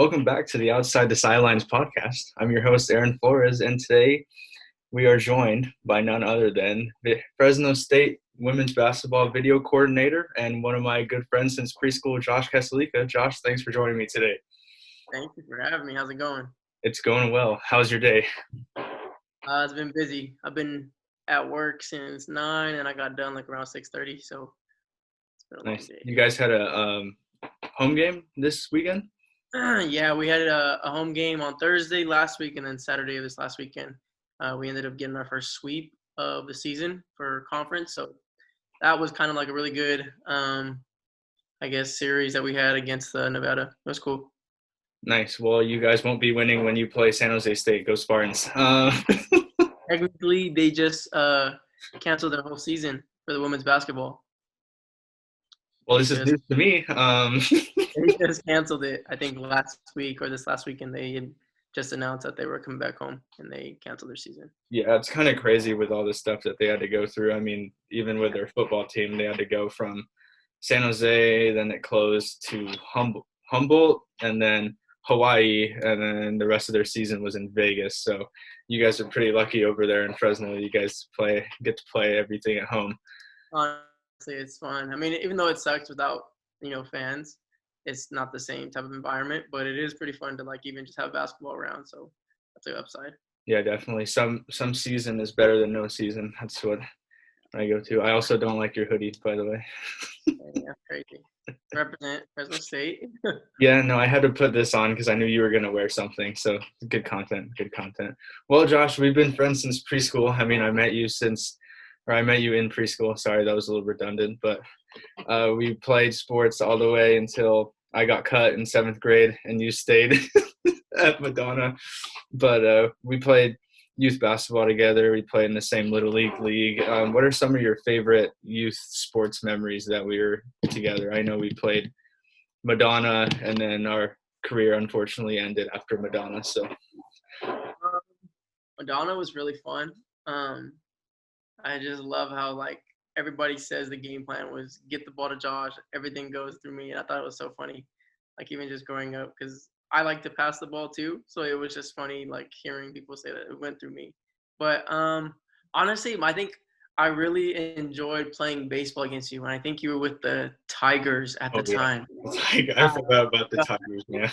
welcome back to the Outside the Sidelines podcast. I'm your host, Aaron Flores, and today we are joined by none other than the Fresno State women's basketball video coordinator and one of my good friends since preschool, Josh Keselica. Josh, thanks for joining me today. Thank you for having me. How's it going? It's going well. How's your day? It's been busy. I've been at work since 9, and I got done like around 6:30. So it's been a long day. You guys had a home game this weekend? Yeah, we had a home game on Thursday last week, and then Saturday of this last weekend. We ended up getting our first sweep of the season for conference. So that was kind of like a really good, series that we had against Nevada. It was cool. Nice. Well, you guys won't be winning when you play San Jose State. Go Spartans. Technically, they just canceled their whole season for the women's basketball. Well, this is news to me. They just canceled it, I think, last week or this last weekend. They had just announced that they were coming back home, and they canceled their season. Yeah, it's kind of crazy with all the stuff that they had to go through. I mean, even with their football team, they had to go from San Jose, then it closed to Humboldt, and then Hawaii, and then the rest of their season was in Vegas. So you guys are pretty lucky over there in Fresno. You guys get to play everything at home. Honestly, it's fun. I mean, even though it sucks without, fans, it's not the same type of environment, but it is pretty fun to like even just have basketball around. So that's the upside. Yeah, definitely. Some season is better than no season. That's what I go to. I also don't like your hoodie, by the way. Yeah, crazy. Represent Fresno State. Yeah, no, I had to put this on because I knew you were going to wear something. So good content. Well, Josh, we've been friends since preschool. I mean, I met you in preschool. Sorry, that was a little redundant, but we played sports all the way until I got cut in 7th grade and you stayed at Madonna. But we played youth basketball together. We played in the same Little League. What are some of your favorite youth sports memories that we were together? I know we played Madonna, and then our career unfortunately ended after Madonna. So Madonna was really fun. I just love how like everybody says the game plan was get the ball to Josh, everything goes through me. And I thought it was so funny, like even just growing up, because I like to pass the ball too. So it was just funny, like hearing people say that it went through me. But honestly, I think I really enjoyed playing baseball against you. And I think you were with the Tigers at the time. I forgot about the Tigers, yeah.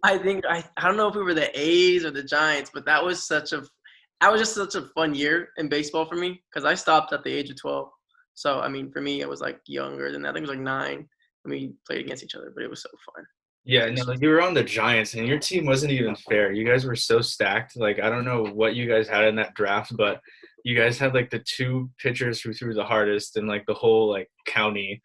I think, I don't know if we were the A's or the Giants, but that was just such a fun year in baseball for me because I stopped at the age of 12. So, I mean, for me, I was like younger than that. I think it was like 9 when we played against each other, but it was so fun. Yeah, no, you were on the Giants, and your team wasn't even fair. You guys were so stacked. Like, I don't know what you guys had in that draft, but you guys had, like, the 2 pitchers who threw the hardest in, like, the whole, like, county,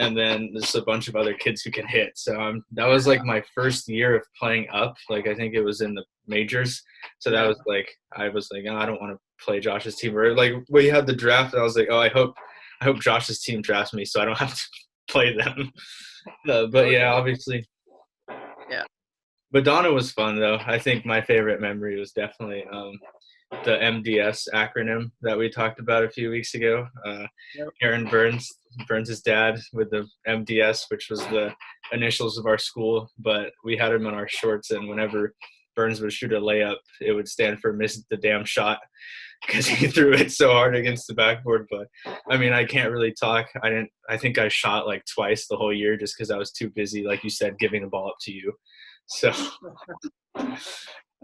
and then there's a bunch of other kids who can hit. So that was, like, my first year of playing up. Like, I think it was in the majors. So that was, like, I was like, oh, I don't want to play Josh's team. Or, like, we had the draft, and I was like, oh, I hope Josh's team drafts me so I don't have to play them. But, yeah, obviously – yeah. Madonna was fun, though. I think my favorite memory was definitely the MDS acronym that we talked about a few weeks ago. Aaron Burns' dad with the MDS, which was the initials of our school, but we had him on our shorts, and whenever Burns would shoot a layup, it would stand for miss the damn shot because he threw it so hard against the backboard. But, I mean, I can't really talk. I think I shot like twice the whole year just because I was too busy, like you said, giving the ball up to you. So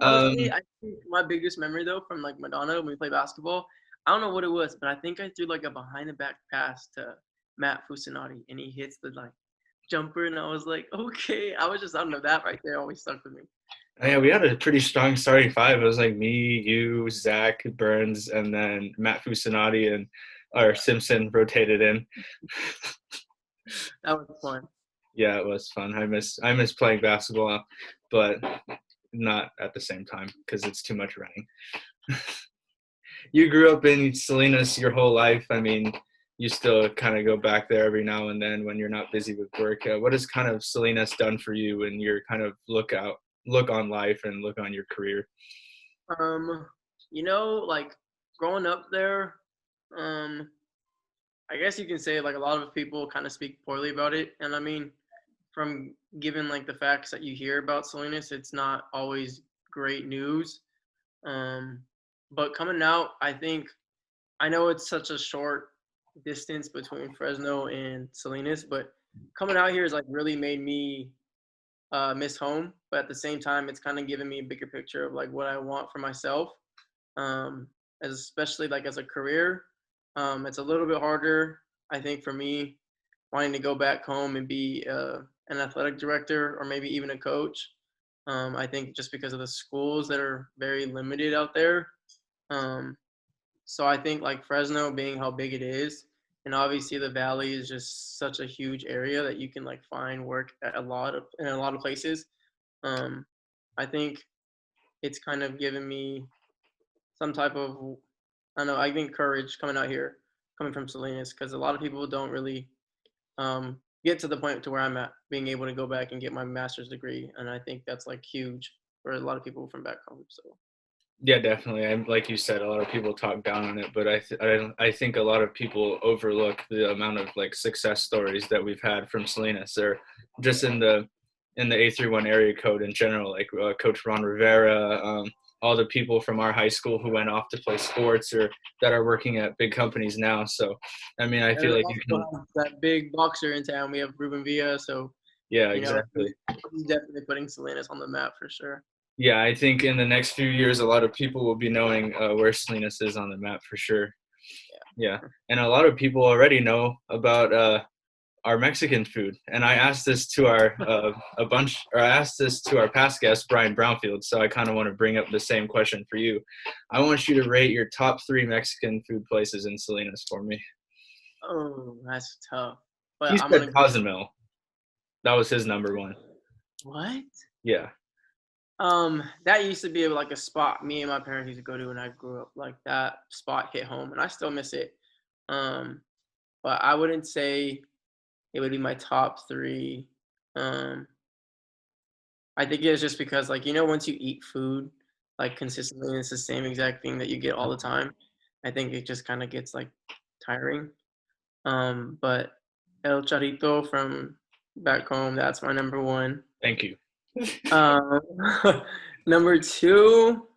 honestly, I think my biggest memory though from like Madonna when we played basketball, I don't know what it was, but I think I threw like a behind the back pass to Matt Fusinati and he hits the like jumper and I was like, okay. I don't know, that right there always stuck with me. Yeah, we had a pretty strong starting 5. It was like me, you, Zach, Burns, and then Matt Fusinati and our Simpson rotated in. That was fun. Yeah, it was fun. I miss playing basketball, but not at the same time because it's too much running. You grew up in Salinas your whole life. I mean, you still kind of go back there every now and then when you're not busy with work. What has kind of Salinas done for you and your kind of look on life and look on your career? Like growing up there, I guess you can say like a lot of people kind of speak poorly about it. And I mean, from given like the facts that you hear about Salinas, it's not always great news. Um, but coming out, I know it's such a short distance between Fresno and Salinas, but coming out here has like really made me miss home. But at the same time, it's kind of given me a bigger picture of like what I want for myself, um, especially like as a career. It's a little bit harder, I think, for me wanting to go back home and be an athletic director or maybe even a coach. I think just because of the schools that are very limited out there. Um, so I think like Fresno being how big it is, and obviously the Valley is just such a huge area that you can like find work at in a lot of places. Um, I think it's kind of given me some type of I don't know. I think courage coming out here, coming from Salinas, because a lot of people don't really get to the point to where I'm at, being able to go back and get my master's degree, and I think that's like huge for a lot of people from back home. So Yeah, definitely. And like you said, a lot of people talk down on it, but I think a lot of people overlook the amount of like success stories that we've had from Salinas, or just in the 831 area code in general, like Coach Ron Rivera, all the people from our high school who went off to play sports or that are working at big companies now. So, I mean, I and feel we like you can. also have that big boxer in town. We have Ruben Villa, so Yeah, you know exactly. he's definitely putting Salinas on the map for sure. Yeah, I think in the next few years, a lot of people will be knowing where Salinas is on the map for sure. Yeah, and a lot of people already know about our Mexican food. And I asked this to I asked this to our past guest, Brian Brownfield. So I kind of want to bring up the same question for you. I want you to rate your top 3 Mexican food places in Salinas for me. Oh, that's tough. He But I'm said gonna go. Cozumel. That was his number one. What? Yeah. That used to be like a spot me and my parents used to go to when I grew up. Like that spot hit home, and I still miss it. Um, but I wouldn't say it would be my top three. Um, I think it's just because, like, once you eat food like consistently, and it's the same exact thing that you get all the time. I think it just kind of gets like tiring. But El Charito from back home, that's my number one. Thank you. Um, number two,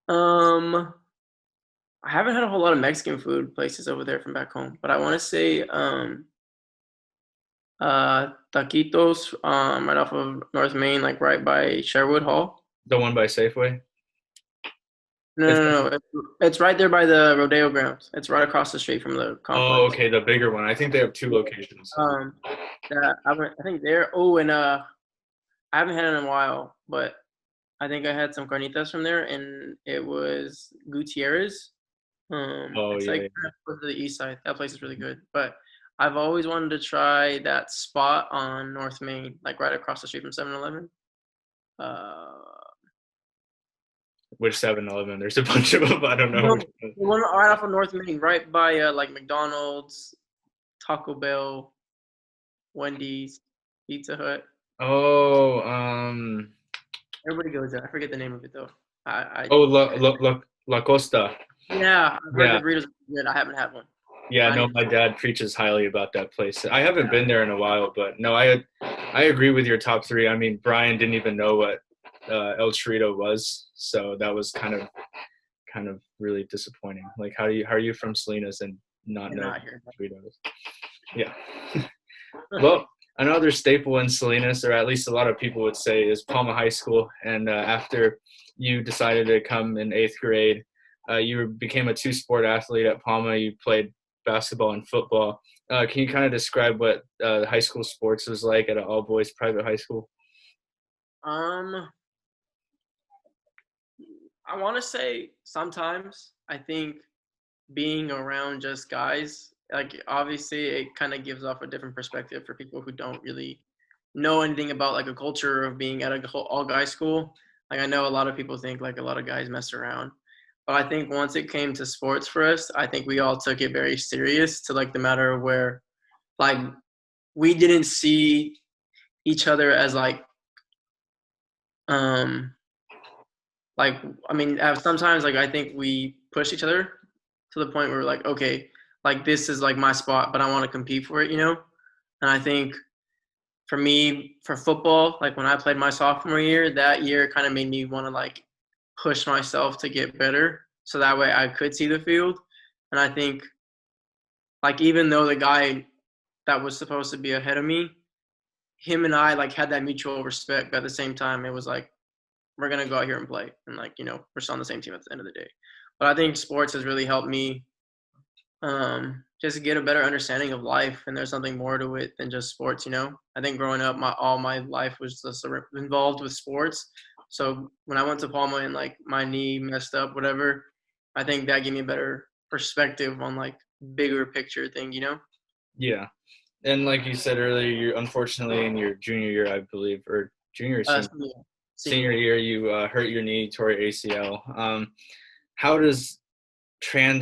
um, I haven't had a whole lot of Mexican food places over there from back home, but I want to say Taquitos right off of North Main, like right by Sherwood Hall. The one by Safeway. No, It's no, no. It's right there by the rodeo grounds. It's right across the street from the Oh, complex. okay, the bigger one. I think they have 2 locations. Um, I think there. Oh, and I haven't had it in a while, but I think I had some carnitas from there, and it was Gutierrez. Oh, It's yeah, like yeah. close to the east side. That place is really good. But I've always wanted to try that spot on North Main, like right across the street from 7-Eleven. Uh, Which 7-Eleven? There's a bunch of them. I don't know no, which one. the one right off of North Main, right by like McDonald's, Taco Bell, Wendy's, Pizza Hut. Oh, Everybody goes there. I forget the name of it though. I oh, La Costa. yeah, I've heard the Yeah, burritos are good. I haven't had one. yeah. I No, need my dad preaches highly about that place. I haven't yeah. been there in a while, but no, I agree with your top 3. I mean, Brian didn't even know what El Chorito was, so that was kind of really disappointing. Like, how are you from Salinas and not And know not here. Chorito is? Yeah. Well, another staple in Salinas, or at least a lot of people would say, is Palma High School. And after you decided to come in 8th grade, you became a 2-sport athlete at Palma. You played basketball and football. Can you kind of describe what high school sports was like at an all-boys private high school? Um, I want to say sometimes I think being around just guys, like obviously it kind of gives off a different perspective for people who don't really know anything about like a culture of being at a all guys school. Like I know a lot of people think like a lot of guys mess around, but I think once it came to sports for us, I think we all took it very serious to like the matter of where like we didn't see each other as um like I mean sometimes like I think we push each other to the point where we're like, okay, like this is like my spot, but I want to compete for it, And I think for me, for football, like when I played my sophomore year, that year kind of made me want to like push myself to get better, so that way I could see the field. And I think like even though the guy that was supposed to be ahead of me, him and I like had that mutual respect, but at the same time, it was like we're gonna go out here and play, and like we're still on the same team at the end of the day. But I think sports has really helped me just get a better understanding of life, and there's something more to it than just sports. I think growing up, all my life was just involved with sports. So when I went to Palma and like my knee messed up, whatever, I think that gave me a better perspective on like bigger picture thing. Yeah. And like you said earlier, you unfortunately in your junior year, I believe, or junior or senior, Senior. senior Senior. year, you hurt your knee, tore your ACL. How does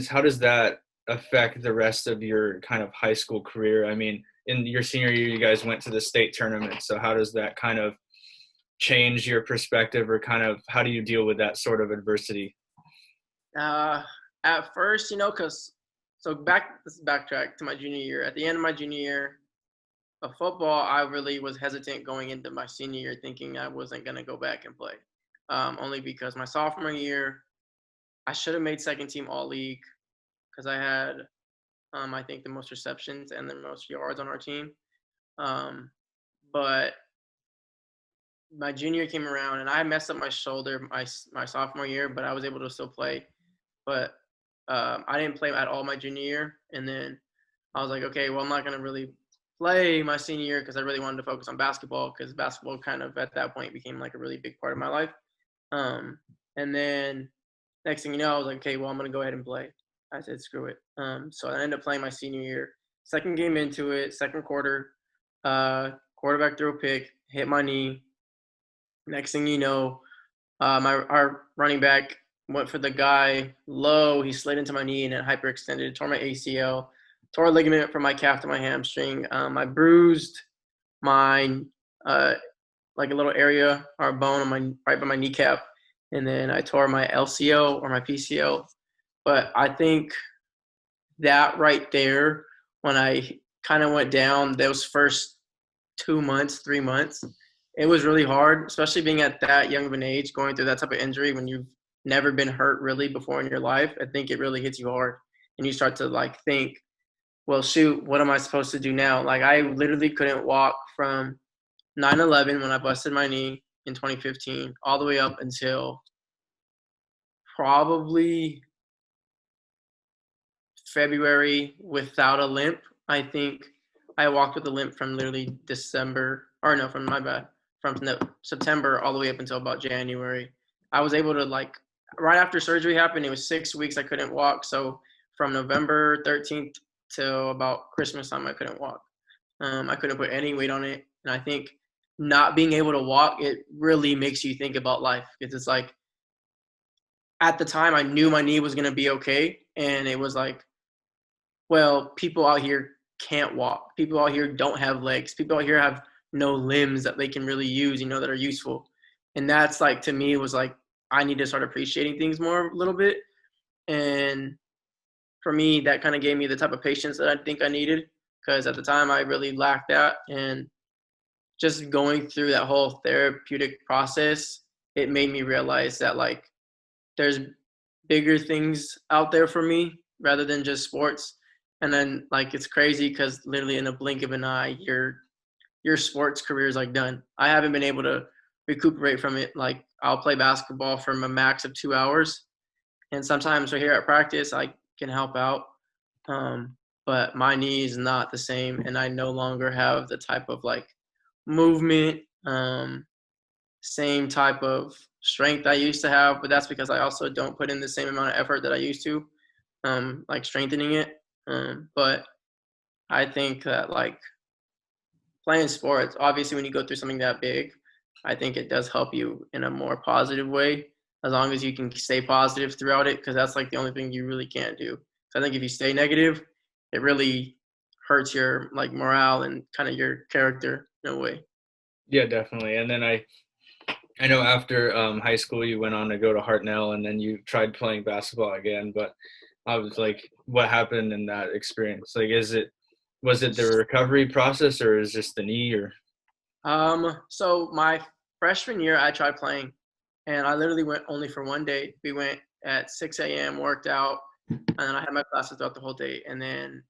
how does that affect the rest of your kind of high school career? I mean, in your senior year, you guys went to the state tournament. So how does that kind of change your perspective, or kind of how do you deal with that sort of adversity? Uh, at first, cause so let's backtrack to my junior year. At the end of my junior year of football, I really was hesitant going into my senior year, thinking I wasn't gonna go back and play. Only because my sophomore year, I should have made second team all league because I had, I think, the most receptions and the most yards on our team. Um, but my junior came around and I messed up my shoulder my sophomore year, but I was able to still play. But I didn't play at all my junior year, and then I was like, okay, well, I'm not gonna really play my senior year because I really wanted to focus on basketball because basketball kind of at that point became like a really big part of my life. Um, and then next thing you know, I was like, okay, well, I'm gonna go ahead and play. I said, screw it. So I ended up playing my senior year. Second game into it, second quarter, quarterback threw a pick, hit my knee. Next thing you know, our running back went for the guy low. He slid into my knee and it hyperextended, tore my ACL, tore a ligament from my calf to my hamstring. I bruised my like a little area or bone on my right by my kneecap, and then I tore my LCL or my PCL. But I think that right there, when I kind of went down those first 2 months, 3 months, it was really hard, especially being at that young of an age, going through that type of injury when you've never been hurt really before in your life. I think it really hits you hard, and you start to like think, well, shoot, what am I supposed to do now? Like I literally couldn't walk from 9/11 when I busted my knee in 2015 all the way up until probably February without a limp. I think I walked with a limp from literally December, or no, from my bad, from September all the way up until about January. I was able to like right after surgery happened. It was 6 weeks I couldn't walk. So from November 13th till about Christmas time, I couldn't walk. I couldn't put any weight on it, and I think not being able to walk, it really makes you think about life because it's like at the time I knew my knee was gonna be okay, and it was like, well, people out here can't walk. People out here don't have legs. People out here have no limbs that they can really use, that are useful. And that's like to me was like I need to start appreciating things more a little bit. And for me, that kind of gave me the type of patience that I think I needed because at the time I really lacked that. And just going through that whole therapeutic process, it made me realize that like there's bigger things out there for me rather than just sports. And then like it's crazy because literally in a blink of an eye, your sports career is like done. I haven't been able to recuperate from it. Like I'll play basketball for a max of 2 hours, and sometimes we're here at practice, I can help out. But my knee is not the same, and I no longer have the type of like movement, same type of strength I used to have. But that's because I also don't put in the same amount of effort that I used to, like strengthening it. But I think that like playing sports, obviously, when you go through something that big, I think it does help you in a more positive way as long as you can stay positive throughout it, because that's like the only thing you really can't do. So I think if you stay negative, it really hurts your like morale and kind of your character in a way. Yeah, definitely. And then I know after high school you went on to go to Hartnell, and then you tried playing basketball again. But I was like, what happened in that experience? Like, was it the recovery process, or is just the knee, or? So my freshman year, I tried playing, and I literally went only for one day. We went at 6 a.m., worked out, and then I had my classes throughout the whole day. And then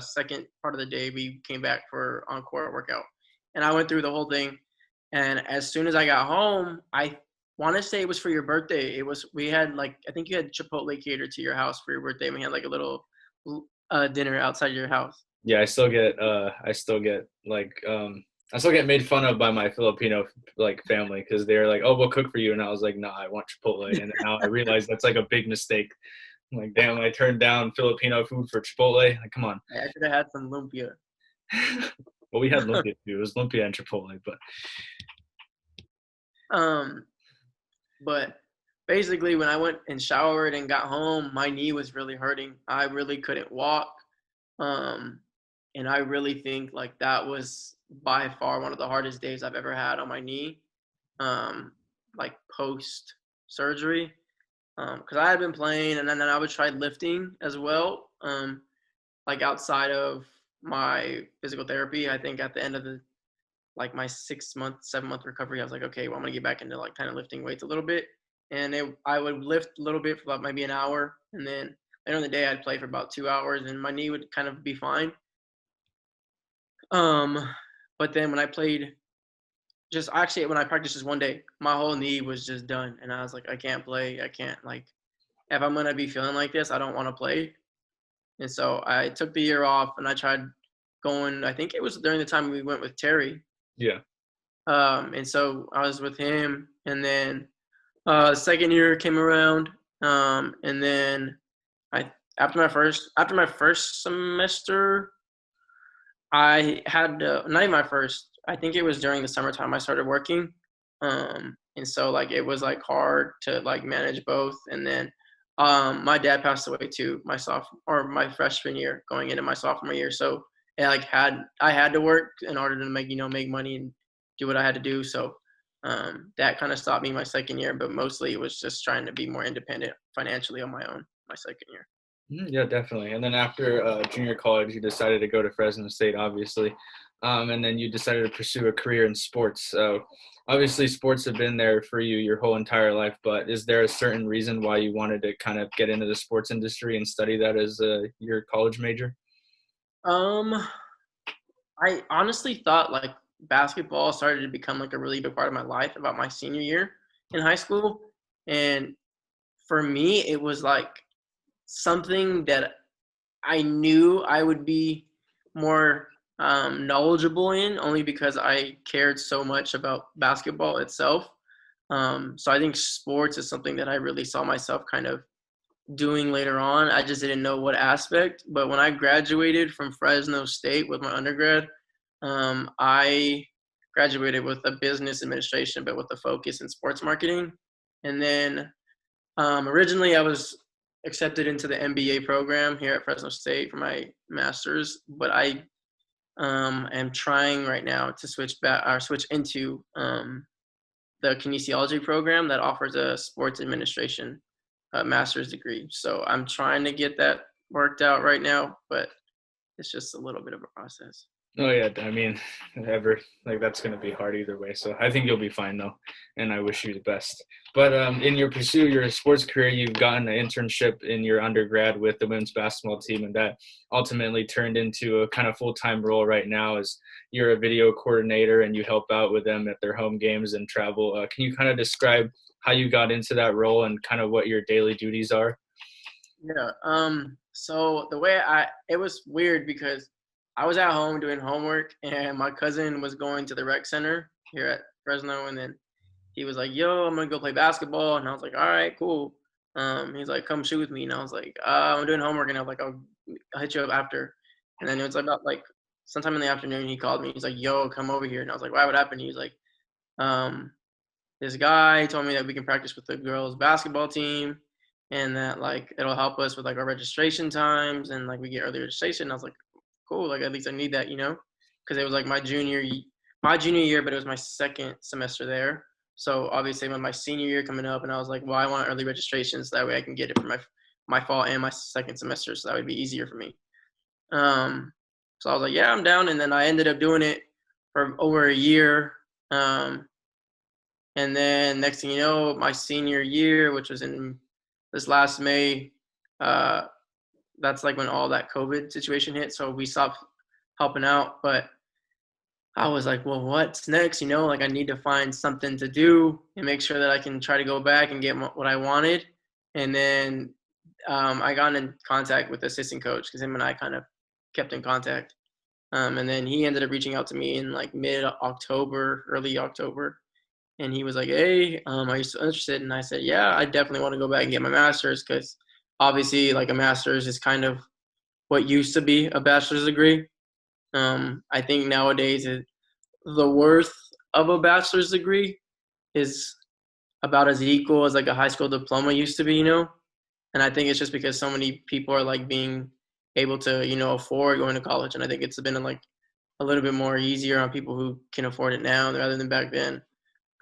second part of the day, we came back for encore workout. And I went through the whole thing. And as soon as I got home, I want to say it was for your birthday. We had like, I think you had Chipotle catered to your house for your birthday. We had like a little dinner outside your house. Yeah, I still get made fun of by my Filipino like family because they're like, "Oh, we'll cook for you," and I was like, "No, I want Chipotle." And now I realize that's like a big mistake. I'm like, damn, I turned down Filipino food for Chipotle. Like, come on. I should have had some lumpia. Well, we had lumpia too. It was lumpia and Chipotle, but Um, but basically, when I went and showered and got home, my knee was really hurting. I really couldn't walk. Um, and I really think like that was by far one of the hardest days I've ever had on my knee, like post surgery. Because I had been playing and then I would try lifting as well. Like outside of my physical therapy, I think at the end of the like my 6 month, 7 month recovery, I was like, okay, well, I'm gonna get back into like kind of lifting weights a little bit. And I would lift a little bit for about maybe an hour, and then later in the day I'd play for about 2 hours, and my knee would kind of be fine. Um, but then when I played, just actually when I practiced just one day, my whole knee was just done, and I was like, I can't play. I can't like if I'm gonna be feeling like this, I don't want to play. And so I took the year off, and I tried going. I think it was during the time we went with Terry. yeah. And so I was with him, and then second year came around, and then I after my first semester, I had not even my first. I think it was during the summertime I started working, and so like it was like hard to like manage both. And then my dad passed away too, my freshman year, going into my sophomore year. So I had to work in order to make money and do what I had to do. So that kind of stopped me my second year, but mostly it was just trying to be more independent financially on my own my second year. Yeah, definitely. And then after junior college, you decided to go to Fresno State, obviously, and then you decided to pursue a career in sports. So, obviously, sports have been there for you your whole entire life. But is there a certain reason why you wanted to kind of get into the sports industry and study that as your college major? Um, I honestly thought like basketball started to become like a really big part of my life about my senior year in high school. And for me, it was like something that I knew I would be more knowledgeable in only because I cared so much about basketball itself. So I think sports is something that I really saw myself kind of doing later on. I just didn't know what aspect. But when I graduated from Fresno State with my undergrad, I graduated with a business administration, but with a focus in sports marketing. And then originally I was accepted into the MBA program here at Fresno State for my master's, but I am trying right now to switch into the kinesiology program that offers a sports administration master's degree. So I'm trying to get that worked out right now, but it's just a little bit of a process. Oh yeah, I mean, ever like that's gonna be hard either way. So I think you'll be fine though, and I wish you the best. But in your pursuit, your sports career, you've gotten an internship in your undergrad with the women's basketball team, and that ultimately turned into a kind of full-time role right now as you're a video coordinator and you help out with them at their home games and travel. Can you kind of describe how you got into that role and kind of what your daily duties are? Yeah. So it was weird because I was at home doing homework and my cousin was going to the rec center here at Fresno, and then he was like, "Yo, I'm gonna go play basketball," and I was like, "All right, cool." He's like, "Come shoot with me," and I was like, "I'm doing homework," and I was like, I'll hit you up after." And then it was about like sometime in the afternoon, he called me. He's like, "Yo, come over here," and I was like, "Why? What happened?" He was like, um, "This guy told me that we can practice with the girls' basketball team, and that like it'll help us with like our registration times, and like we get early registration." And I was like, "Cool, like at least I need that, you know," because it was like my junior year, but it was my second semester there. So obviously, with my senior year coming up, and I was like, "Well, I want early registration so that way I can get it for my fall and my second semester, so that would be easier for me." Um, so I was like, "Yeah, I'm down," and then I ended up doing it for over a year. And then next thing you know, my senior year, which was in this last May, uh, that's like when all that COVID situation hit. So we stopped helping out. But I was like, well, what's next? Like I need to find something to do and make sure that I can try to go back and get what I wanted. And then I got in contact with the assistant coach because him and I kind of kept in contact. And then he ended up reaching out to me in like mid-October, early October. And he was like, hey, are you still interested? And I said, yeah, I definitely want to go back and get my master's because obviously like a master's is kind of what used to be a bachelor's degree. I think nowadays the worth of a bachelor's degree is about as equal as like a high school diploma used to be. And I think it's just because so many people are like being able to, afford going to college. And I think it's been like a little bit more easier on people who can afford it now rather than back then.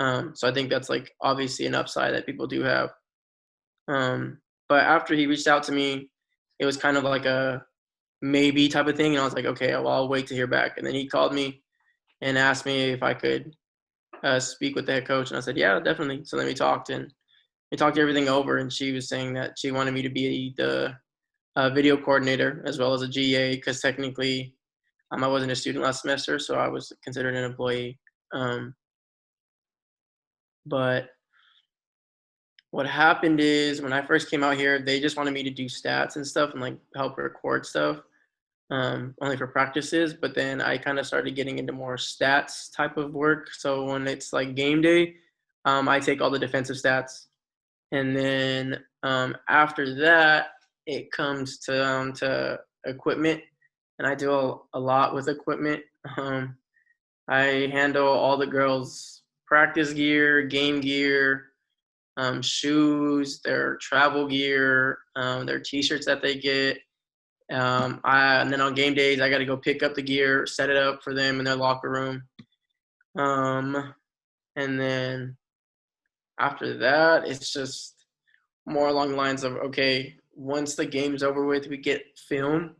So I think that's like obviously an upside that people do have. But after he reached out to me, it was kind of like a maybe type of thing. And I was like, okay, well, I'll wait to hear back. And then he called me and asked me if I could speak with the head coach. And I said, yeah, definitely. So then we talked everything over. And she was saying that she wanted me to be the video coordinator as well as a GA because technically I wasn't a student last semester, so I was considered an employee. But what happened is when I first came out here, they just wanted me to do stats and stuff and like help record stuff, only for practices. But then I kind of started getting into more stats type of work. So when it's like game day, I take all the defensive stats, and then after that, it comes to equipment, and I do a lot with equipment. I handle all the girls' practice gear, game gear, shoes, their travel gear, their T-shirts that they get. And then on game days, I got to go pick up the gear, set it up for them in their locker room. And then after that, it's just more along the lines of, okay, once the game's over with, we get film.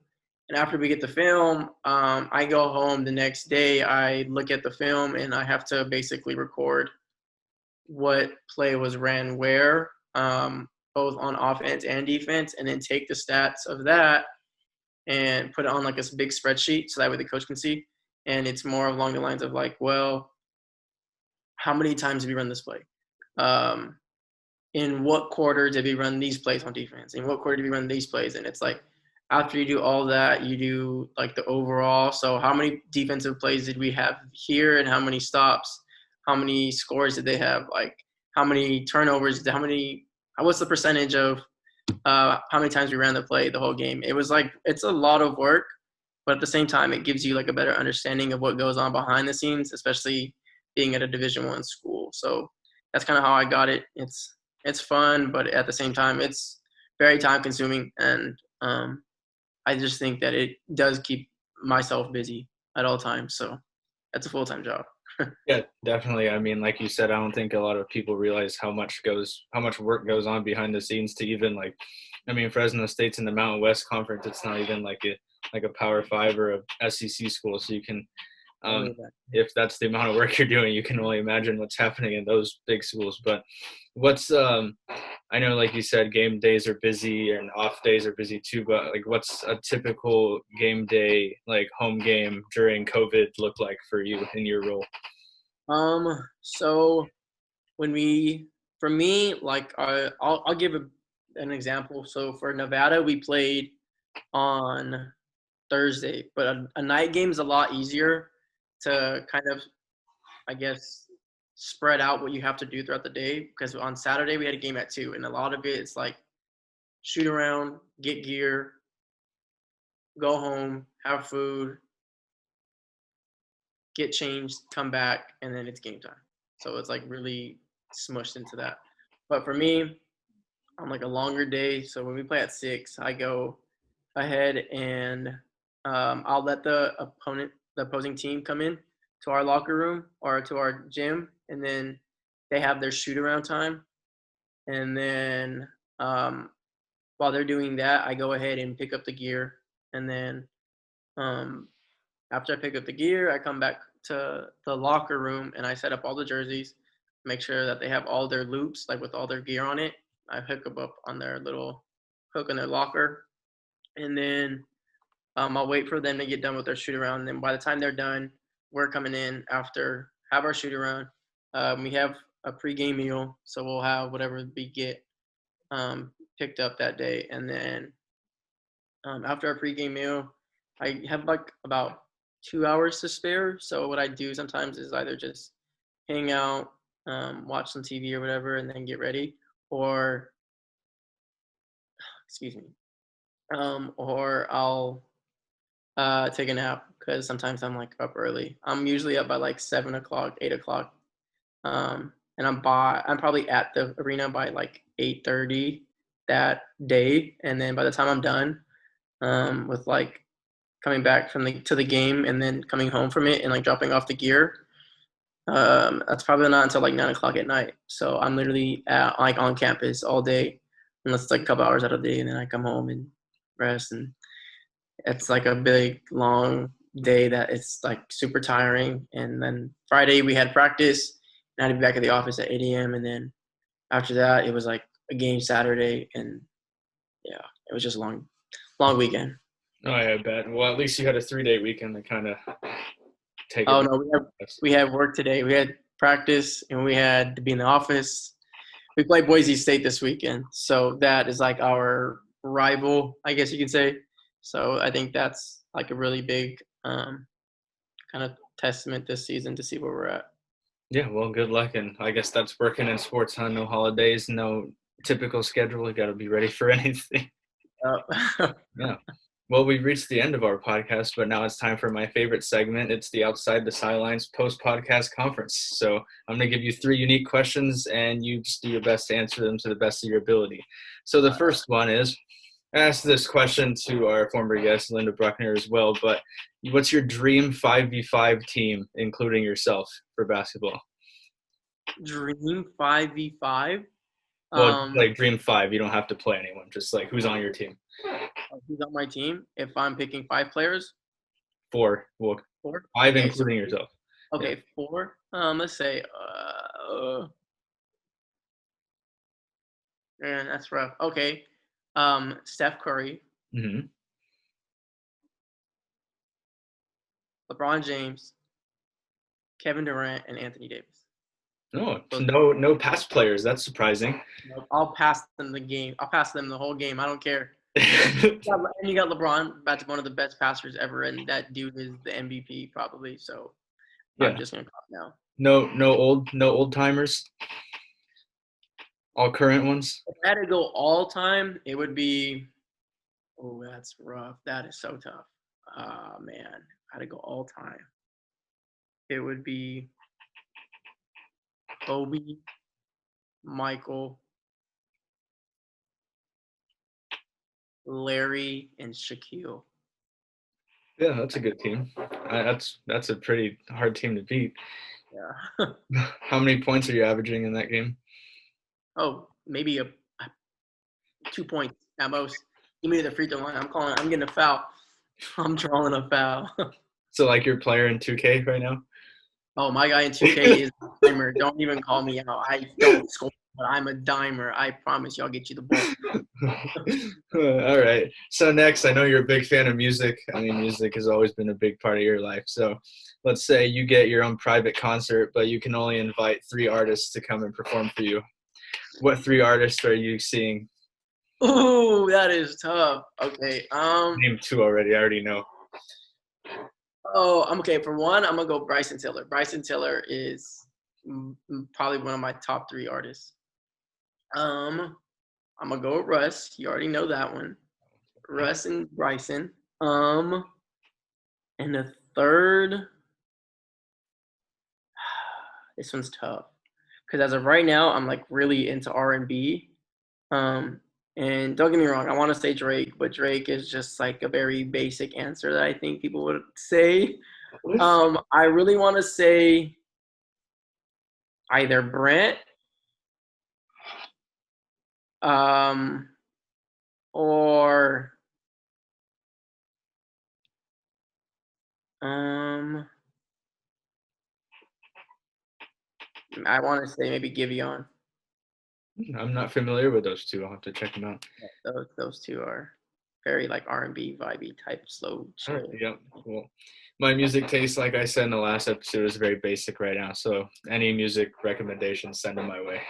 And after we get the film, I go home the next day. I look at the film and I have to basically record what play was ran where, both on offense and defense, and then take the stats of that and put it on like a big spreadsheet so that way the coach can see. And it's more along the lines of like, well, how many times did we run this play? In what quarter did we run these plays on defense? In what quarter did we run these plays? And it's like after you do all that, you do like the overall. So how many defensive plays did we have here and how many stops? How many scores did they have? Like how many turnovers? What's the percentage of how many times we ran the play the whole game? It was like it's a lot of work, but at the same time, it gives you like a better understanding of what goes on behind the scenes, especially being at a Division I school. So that's kind of how I got it. It's fun, but at the same time, it's very time consuming, and I just think that it does keep myself busy at all times. So that's a full-time job. Yeah, definitely. I mean, like you said, I don't think a lot of people realize how much work goes on behind the scenes to even like, I mean, Fresno State's in the Mountain West Conference. It's not even like a Power Five or a SEC school. So you can, if that's the amount of work you're doing, you can only imagine what's happening in those big schools. But what's, I know, like you said, game days are busy and off days are busy too, but like what's a typical game day, like home game during COVID look like for you in your role? So for me, like I'll give an example. So for Nevada, we played on Thursday, but a night game is a lot easier to kind of, I guess, spread out what you have to do throughout the day. Because on Saturday we had a game at 2, and a lot of it's like shoot around, get gear, go home, have food, get changed, come back, and then it's game time. So it's like really smushed into that. But for me, on like a longer day, so when we play at 6, I go ahead and I'll let the opposing team come in to our locker room or to our gym, and then they have their shoot around time. And then while they're doing that, I go ahead and pick up the gear. And then after I pick up the gear, I come back to the locker room and I set up all the jerseys, make sure that they have all their loops, like with all their gear on it. I hook them up on their little hook in their locker, and then I'll wait for them to get done with their shoot around. And then by the time they're done, we're coming in after have our shoot around. We have a pregame meal, so we'll have whatever we get picked up that day, and then after our pregame meal, I have like about 2 hours to spare. So what I do sometimes is either just hang out, watch some TV or whatever, and then get ready, or excuse me, or I'll take a nap because sometimes I'm like up early. I'm usually up by like 7 o'clock, 8 o'clock, and I'm probably at the arena by like 8:30 that day, and then by the time I'm done, with like coming back from the game and then coming home from it and like dropping off the gear, that's probably not until like 9 o'clock at night. So I'm literally like on campus all day, unless it's like a couple hours out of the day, and then I come home and rest. And it's like a big long day that it's like super tiring. And then Friday we had practice, and I had to be back at the office at 8 a.m. And then after that, it was like a game Saturday, and yeah, it was just a long weekend. Oh, I bet. Well, at least you had a 3-day weekend to kind of take Oh it. no, we had work today. We had practice and we had to be in the office. We play Boise State this weekend, so that is like our rival, I guess you can say. So I think that's like a really big kind of testament this season to see where we're at. Yeah, well, good luck, and I guess that's working in sports, huh? No holidays, no typical schedule. You got to be ready for anything. Yeah. Well, we've reached the end of our podcast, but now it's time for my favorite segment. It's the Outside the Sidelines post-podcast conference. So I'm going to give you 3 unique questions, and you just do your best to answer them to the best of your ability. So the first one is, I asked this question to our former guest, Linda Bruckner, as well, but what's your dream 5v5 team, including yourself, for basketball? Dream 5v5. Well, like dream 5. You don't have to play anyone. Just like who's on your team. Who's on my team? If I'm picking 5 players, 4. Well, 4. 5 Okay, including yourself. okay, Yeah. 4. Let's say, man, that's rough. Okay, Steph Curry, Mm-hmm. LeBron James, Kevin Durant, and Anthony Davis. Oh, So no past players. That's surprising. I'll pass them the game. I'll pass them the whole game. I don't care. And you got LeBron, that's one of the best passers ever, and that dude is the MVP probably. So I'm Yeah. just gonna call now. No old timers. All current ones. If I had to go all time, it would be. Oh, that's rough. That is so tough. Man, I had to go all time. It would be Kobe, Michael, Larry, and Shaquille. Yeah, that's a good team. That's a pretty hard team to beat. Yeah. How many points are you averaging in that game? Oh, maybe a 2 points at most. Give me to the free throw line. I'm getting a foul. I'm drawing a foul. So like your player in 2K right now? Oh, my guy in 2K is a dimer. Don't even call me out. I don't score, but I'm a dimer. I promise you, I'll get you the ball. All right. So next, I know you're a big fan of music. I mean, music has always been a big part of your life. So let's say you get your own private concert, but you can only invite 3 artists to come and perform for you. What 3 artists are you seeing? Ooh, that is tough. Okay. Name 2 already. I already know. Oh, I'm okay. For one, I'm gonna go Bryson Tiller. Bryson Tiller is probably one of my top 3 artists. I'm gonna go with Russ. You already know that one. Russ and Bryson. And the third, this one's tough because as of right now, I'm like really into R&B. And don't get me wrong, I want to say Drake, but Drake is just like a very basic answer that I think people would say. I really want to say either Brent, or I want to say maybe Giveon. I'm not familiar with those two. I'll have to check them out. Those two are very like R&B vibey type slow All right. chill. Yep. Well, my music taste, like I said in the last episode, is very basic right now. So any music recommendations, send them my way.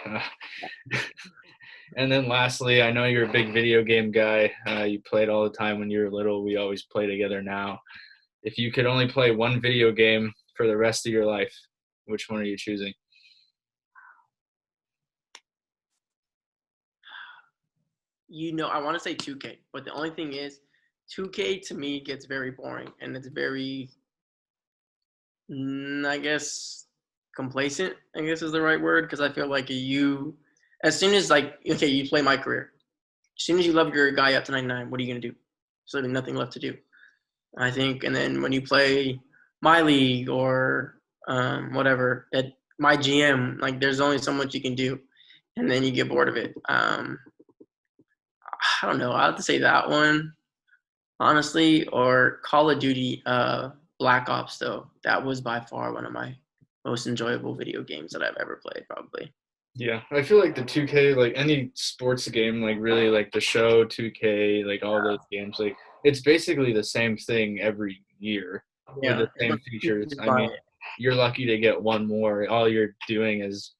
And then lastly, I know you're a big video game guy. You played all the time when you were little. We always play together now. If you could only play one video game for the rest of your life, which one are you choosing? I want to say 2K, but the only thing is 2K to me gets very boring and it's very I guess complacent, I guess is the right word, because I feel like as soon as like, okay, you play my career, as soon as you level your guy up to 99, what are you going to do? There's literally nothing left to do, I think. And then when you play my league or whatever, at my GM, like there's only so much you can do, and then you get bored of it. I don't know. I have to say that one, honestly, or Call of Duty Black Ops, though. That was by far one of my most enjoyable video games that I've ever played, probably. Yeah, I feel like the 2K, like any sports game, like really like the show 2K, like all those games, like it's basically the same thing every year with Yeah. the same features. I mean, you're lucky to get one more. All you're doing is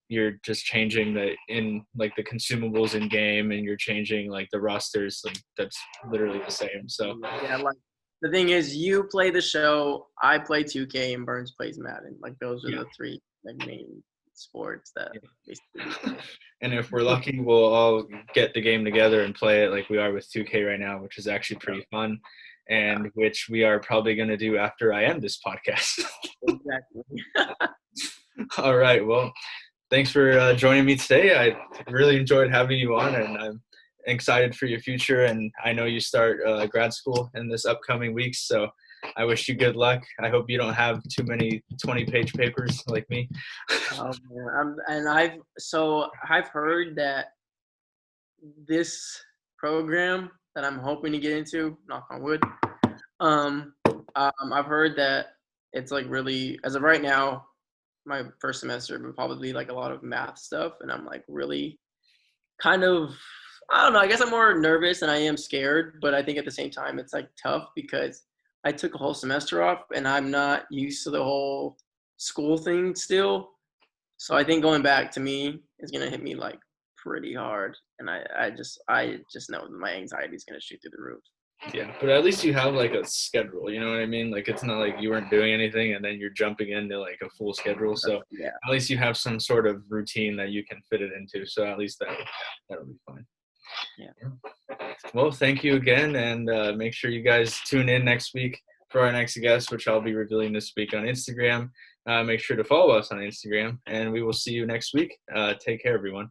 you're just changing the consumables in game, and you're changing like the rosters. Like, that's literally the same. So Yeah, like the thing is, you play the show, I play 2K, and Burns plays Madden. Like those are yeah. the three like main sports that basically we play. And if we're lucky, we'll all get the game together and play it like we are with 2K right now, which is actually pretty fun, and which we are probably going to do after I end this podcast. Exactly. All right. Well, thanks for joining me today. I really enjoyed having you on, and I'm excited for your future. And I know you start grad school in this upcoming weeks, so I wish you good luck. I hope you don't have too many 20-page papers like me. I've heard that this program that I'm hoping to get into, knock on wood, I've heard that it's like really, as of right now, my first semester would probably like a lot of math stuff, and I'm like really kind of, I don't know, I guess I'm more nervous than I am scared, but I think at the same time it's like tough because I took a whole semester off and I'm not used to the whole school thing still. So I think going back to me is gonna hit me like pretty hard, and I just know that my anxiety is gonna shoot through the roof. Yeah, but at least you have like a schedule, you know what I mean? Like it's not like you weren't doing anything and then you're jumping into like a full schedule. So Yeah. at least you have some sort of routine that you can fit it into. So at least that'll be fine. Yeah. Well, thank you again, and make sure you guys tune in next week for our next guest, which I'll be revealing this week on Instagram. Make sure to follow us on Instagram, and we will see you next week. Take care, everyone.